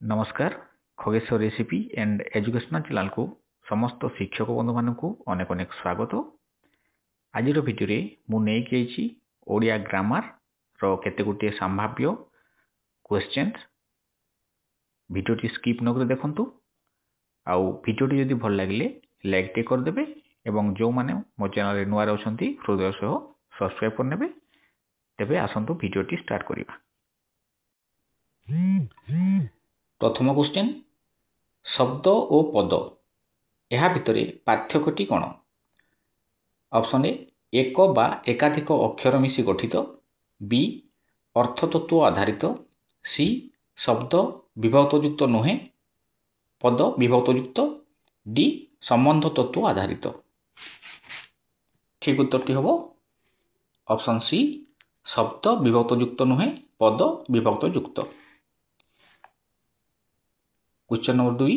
नमस्कार Khageshwar recipe and educational channel को समस्त शिक्षक बंधु मान अनेक अनेक स्वागत। आज भिडियो रे मु नहीं ओडिया ग्रामर रो केते गुटे संभाव्य क्वेश्चंस भिडियोटी स्किप न कर देखंतु। आउ भिडियोटी जदि भल लागिले लाइक टे कर देबे एवं जो माने मो चैनल रे नुआ रहउछंती हृदय सह सब्सक्राइब कर नेबे। तेबे आसंतु भिडियोटी स्टार्ट करिबा। प्रथम क्वेश्चन, शब्द और पद यह भितर पार्थक्यटी कौन? ऑप्शन ए एक बा एकाधिक अक्षर मिसी गठित, बी अर्थतत्व आधारित, सी शब्द विभक्तयुक्त नुहे पद विभक्तयुक्त, डी संबंध तत्व आधारित। ठीक उत्तरटी हम ऑप्शन सी शब्द विभक्तयुक्त नुहे पद विभक्तयुक्त। क्वेश्चन नंबर 2,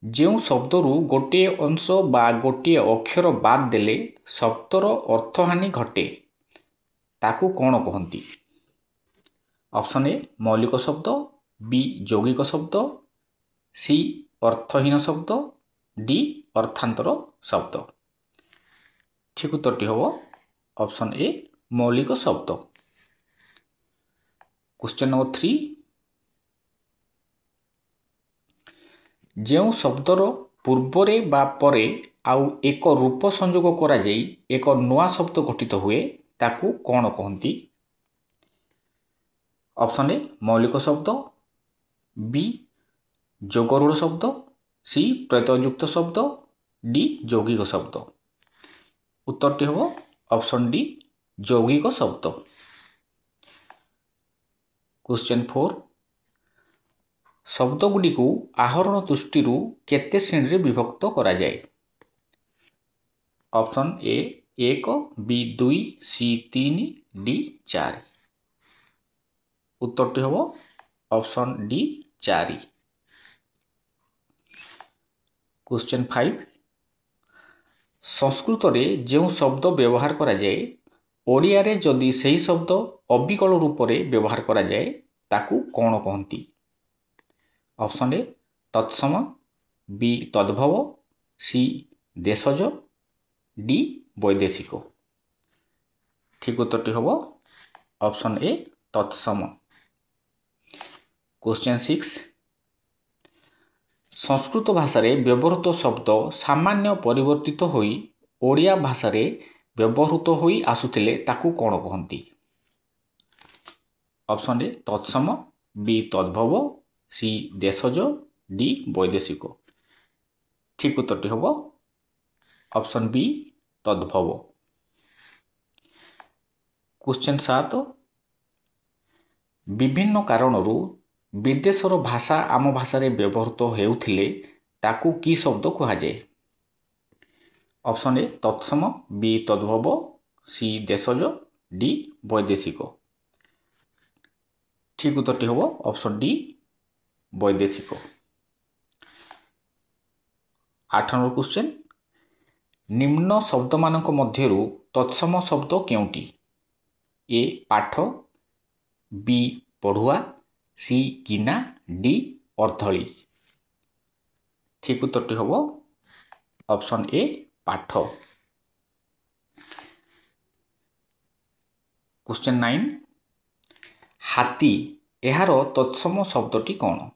जो शब्दरू गोटे अंश बा गोटे अक्षर बाद देले शब्दर अर्थहानि घटे ताकू कौन कहती? ऑप्शन ए मौलिक शब्द, बी यौगिक शब्द, सी अर्थहीन शब्द, डी अर्थांतर शब्द। ठीक उत्तरटी हम ऑप्शन ए मौलिक शब्द। क्वेश्चन नंबर 3, जो शब्दर पूर्वरे बा परे आउ एक रूप संयोग करा जाई एक नवा शब्द गठित हुए ताकू कौन कहती? ऑप्शन ए मौलिक शब्द, बी जोगरूढ़ शब्द, सी प्रत्ययुक्त शब्द, डी यौगिक शब्द। उत्तरटी हम ऑप्शन डी यौगिक शब्द। क्वेश्चन 4, शब्द गुडी को आहरण दृष्टि केते श्रेणी विभक्त करा जाए? Option A 1, B 2, C 3, D 4। उत्तरटी हम ऑप्शन डी 4। क्वेश्चन 5, संस्कृत रे जो शब्द व्यवहार करा जाए ओडिया रे जदि सही शब्द अविकल रूप रे व्यवहार करा जाए ताकू कौन कहती? ऑप्शन ए तत्सम, बी तद्भव, सी देशज, डी वैदेशिक। ठीक उत्तरटी हम ऑप्शन ए तत्सम। क्वेश्चन 6, संस्कृत भाषा रे व्यवहृत शब्द सामान्य परिवर्तित होई ओडिया भाषा रे व्यवहृत होई आसुथिले ताकू कौन कहती? ऑप्शन ए तत्सम, बी तद्भव, सी देशज, डी वैदेशिक। ठीक उत्तरटी हम ऑप्शन बी तद्भव। क्वेश्चन 7, विभिन्न कारणरू विदेशर भाषा आम भाषा रे व्यवहृत हेउथिले ताकू की शब्द कहा जाए? ऑप्शन ए तत्सम, बी तद्भव, सी देशज, डी वैदेशिक। ठीक उत्तरटी हम ऑप्शन डी वैदेशिक। 8 नंबर क्वेश्चन, निम्न शब्द मानक मध्यरु तत्सम शब्द केउटी? ए पाठ, बी पढ़ुआ, सी गिना, डी अर्धली। ठीक उत्तरटी हम ऑप्शन ए पाठ। क्वेश्चन 9, हाथी एहार तत्सम शब्दटी कौन?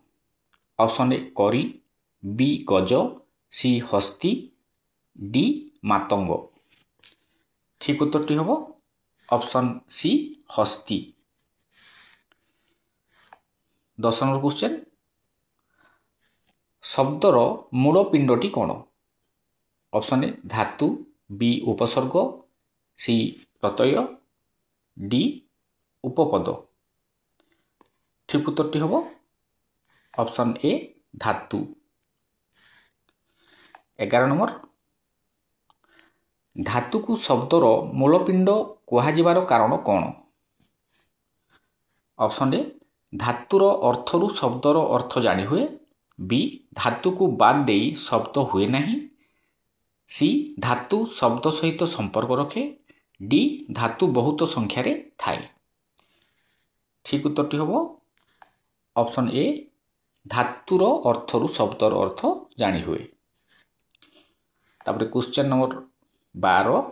ऑप्शन ए करी, बी गज, सी हस्ती, डी मातंग। ठीक उत्तरटी हम ऑप्शन सी हस्ती। 10 नंबर क्वेश्चन, शब्दर मूल पिंडटी कौन? ऑप्शन ए धातु, बी उपसर्ग, सी प्रत्यय, डी उपपद। ठीक उत्तरटी हम ऑप्शन ए धातु। 11 नंबर, धातु को शब्दर मूलपिंड कुहाजिबार कारण कौन? ऑप्शन ए धातुर अर्थरु शब्दर अर्थ जानी हुए, बी धातु को बाद देई शब्द हुए नहीं, सी धातु शब्द सहित संपर्क रखे, डी धातु बहुत संख्या रे थाए। ठीक उत्तरटी हम ऑप्शन ए धातुर अर्थरु शब्दर अर्थ जानी हुए। तापर क्वेश्चन नंबर 12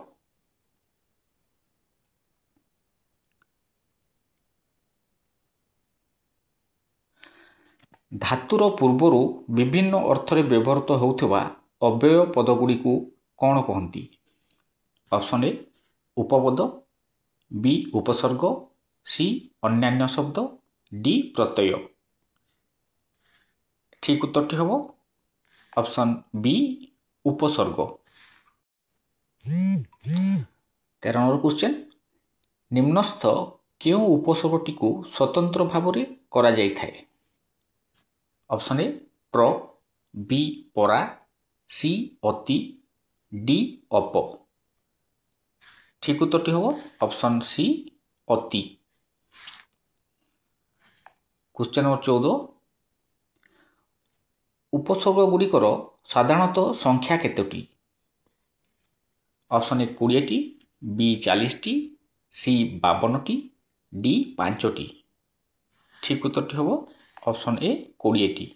धातुर पूर्वर विभिन्न अर्थरे व्यवहृत होउथबा अव्यय पदगुड़ी को कौन कहती? ऑप्शन ए उपपद, बी उपसर्ग, सी अन्यान्य शब्द, डी प्रत्यय। ठीक उत्तरटी हम ऑप्शन बी उपसर्ग। 13 नंबर क्वेश्चन निम्नस्थ केउं उपसर्गटी को स्वतंत्र भाव में करा जाय थाए? ऑप्शन ए प्र, बी परा, सी अति, डी अप। ठीक उत्तरटी हम ऑप्शन सी अति। क्वेश्चन नंबर 14 उपसर्ग गुड़िकर साधारणतः संख्या केतोटी? ऑप्शन ए 20 टी, बी 40 टी, सी 52 टी, डी 5 टी। ठीक उत्तरटी हम ऑप्शन ए 20 टी।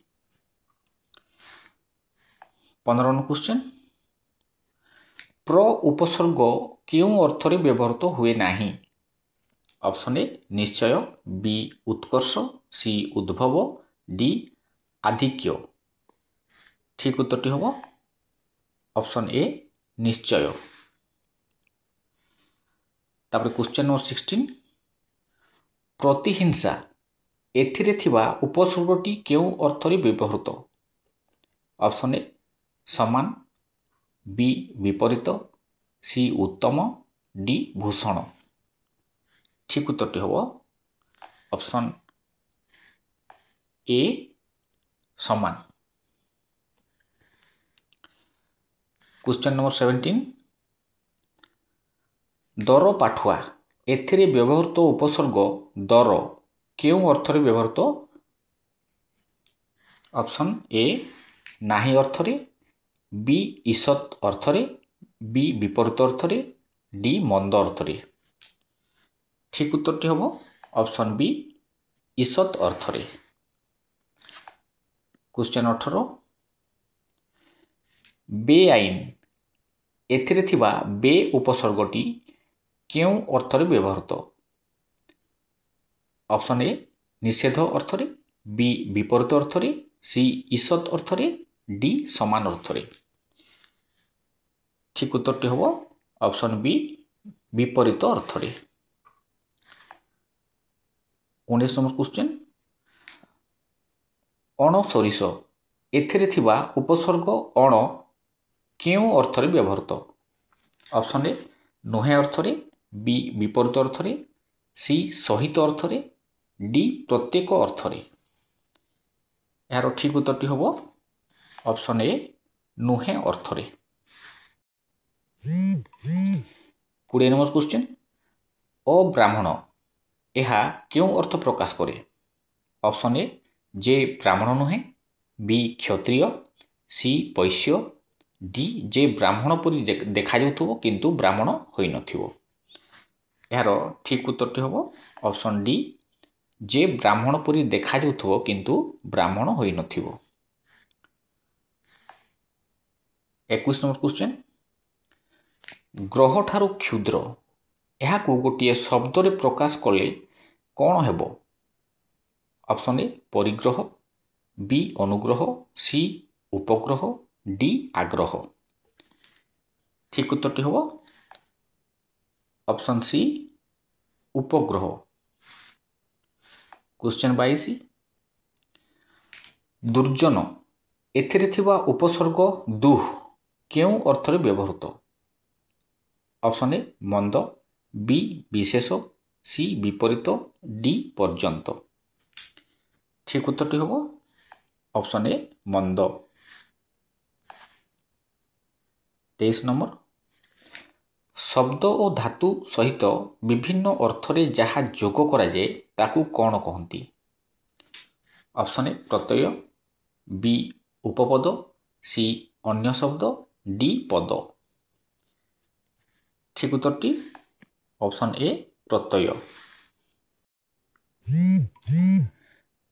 15 नंबर क्वेश्चन प्र उपसर्ग केउं अर्थरे व्यवहृत हुए नाही? ऑप्शन ए निश्चय, बी उत्कर्ष, सी उद्भव, डी आधिक्य। ठीक उत्तरटी हम ऑप्शन ए निश्चय। तापर क्वेश्चन नंबर 16 प्रतिहिंसा एथिरे थिबा उपसर्गटी केउं अर्थरे व्यवहृत? ऑप्शन ए समान, बी विपरीत, सी उत्तम, डी भूषण। ठीक उत्तरटी हम ऑप्शन ए समान। क्वेश्चन नंबर 17 दर पाठुआ एथिरे व्यवहृत उपसर्ग दर केउं अर्थरे व्यवहृत? ऑप्शन ए नाही अर्थरे, बी ईषत अर्थरे, बी विपरीत अर्थरे, डी मंद अर्थरे। ठीक उत्तरटी हम ऑप्शन बी ईषत अर्थरे। क्वेश्चन 18 बेआईन एथिरे थिबा बे उपसर्गटी केउं अर्थरे व्यवहृत? ऑप्शन ए निषेध अर्थरे, बी विपरीत अर्थरे, सी ईषत अर्थरे, डी समान अर्थरे। ठीक उत्तरटी हम ऑप्शन बी विपरीत अर्थरे। 19 नंबर क्वेश्चन अण सरिष एथिरे थिबा उपसर्ग अण केउं अर्थरे व्यवहृत? ऑप्शन ए नुहे अर्थरे, बी विपरीत अर्थरे, सी सहित अर्थरे, डी प्रत्येक अर्थरे। यार ठीक उत्तरटी हम ऑप्शन ए नुहे अर्थरे। 20 नंबर क्वेश्चन अब्राह्मण यह क्यों अर्थ प्रकाश करे? ऑप्शन ए जे ब्राह्मण नुहे, बी क्षत्रिय, सी वैश्य, डी जे ब्राह्मण परी देखा जाउथबो किंतु ब्राह्मण होई नथिबो। यार ठीक उत्तरटी हम ऑप्शन डी जे ब्राह्मण परी देखा जाउथबो किंतु ब्राह्मण होई नथिबो। 21 नंबर क्वेश्चन ग्रह ठारू क्षुद्र यह को गोटे शब्द रे प्रकाश कले कौन हेबो? ऑप्शन ए परिग्रह, बी अनुग्रह, सी उपग्रह, डी आग्रह। ठीक उत्तरटी हम ऑप्शन सी उपग्रह। क्वेश्चन 22 दुर्जन एथिरे थिबा उपसर्ग दुह केउं अर्थरे व्यवहृत? ऑप्शन ए मंद, बी विशेष, सी विपरीत, डी पर्यंत। ठीक उत्तरटी हम ऑप्शन ए मंद। 23 नंबर शब्द और धातु सहित विभिन्न अर्थरे जहाँ जोग करा जाए ताकू कौन कहती? ऑप्शन ए प्रत्यय, बी उपपद, सी अन्य शब्द, डी पद। ठीक उत्तरटी ऑप्शन ए प्रत्यय।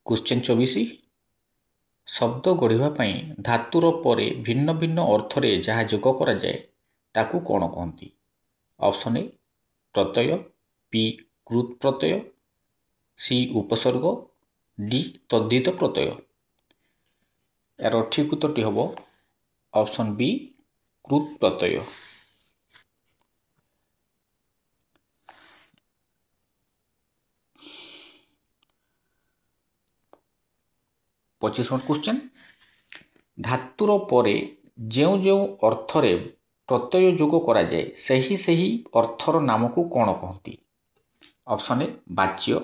क्वेश्चन 24 ଶବ୍ଦ ଗଢ଼ିବା ପାଇଁ ଧାତୁର ପରେ ଭିନ୍ନ ଭିନ୍ନ ଅର୍ଥରେ ଯାହା ଯୋଗ କରାଯାଏ ତାକୁ କ'ଣ କହନ୍ତି? ଅପସନ୍ ଏ ପ୍ରତ୍ୟୟ, ବି କୃତ୍ ପ୍ରତ୍ୟୟ, ସି ଉପସର୍ଗ, ଡି ତଦ୍ଧିତ ପ୍ରତ୍ୟୟ। ଏହାର ଠିକ୍ ଉତ୍ତରଟି ହେବ ଅପସନ୍ ବି କୃତ୍ ପ୍ରତ୍ୟୟ। 25 नंबर क्वेश्चन, धातुर परे जेउ जेउ अर्थरे प्रत्यय जोग कराए सही सही अर्थर नाम को कौन कहती? ऑप्शन ए वाच्य,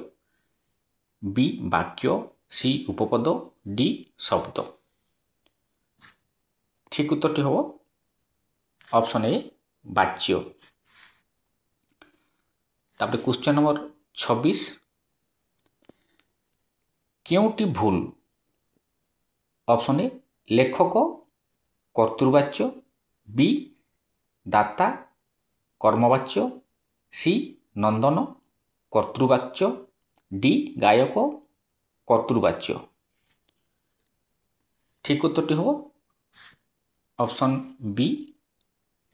बी वाक्य, सी उपपद, डी शब्द। ठीक उत्तरटी हम ऑप्शन ए वाच्य। तापर क्वेश्चन नंबर 26, क्योंटी भूल? ऑप्शन ए लेखक कर्तृवाच्य, बी दाता कर्मवाच्य, सी नंदन कर्तृवाच्य, डी गायक कर्तृवाच्य। ठीक उत्तरटी हम ऑप्शन बी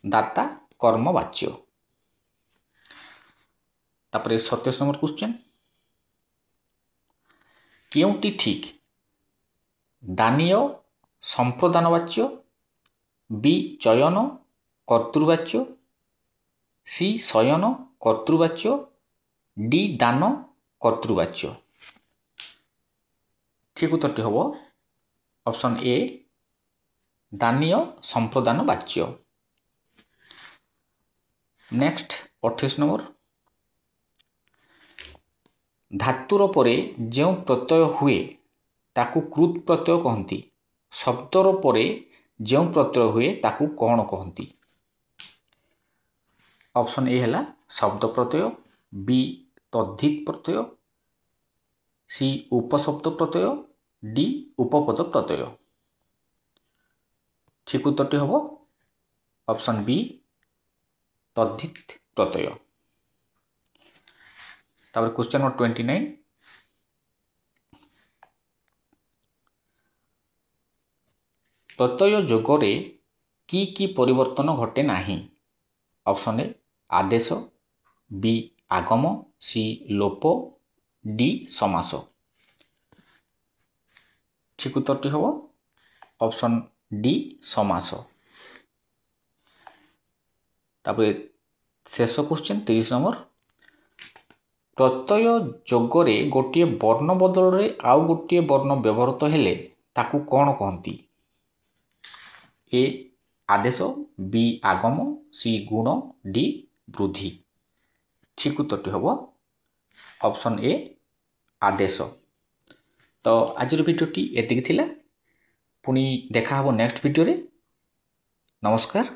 दाता कर्मवाच्य। तापर 27 नंबर क्वेश्चन, क्योंटी ठीक? दानीय संप्रदानवाच्य, बी चयन कर्तृवाच्य, सी शयन कर्तृवाच्य, डी दान कर्तृवाच्य। ठीक उत्तरटी हम ऑप्शन ए दानीय संप्रदान वाच्य। नेक्स्ट 28 नंबर, धातुर परे जो प्रत्यय हुए ताकू कृत प्रत्यय कहती, शब्दर परे जो प्रत्यय हुए ताकू कौन कहती? ऑप्शन ए है शब्द प्रत्यय, बी तद्धित प्रत्यय, सी उपशब्द प्रत्यय, डी उपपद प्रत्यय। ठीक उत्तरटी हम ऑप्शन बी तद्धित प्रत्यय। तापर क्वेश्चन नंबर 29, प्रत्यय जोगरे की परिवर्तन घटे नाही? ऑप्शन ए आदेश, बी आगम, सी लोप, डी समास। ठीक उत्तरटी हम ऑप्शन डी समास। तापर शेष क्वेश्चन 30 नंबर, प्रत्यय जोगरे गोटे वर्ण बदल रे आउ गोटे वर्ण व्यवहृत हेले ताकू कौन कहती? ए आदेश, बी आगम, सी गुण, डी वृद्धि। ठीक उत्तरटी हम ऑप्शन ए आदेश। तो आज भिडियोटी एतिक थिला, पुणी देखा हबो नेक्स्ट वीडियो रे। नमस्कार।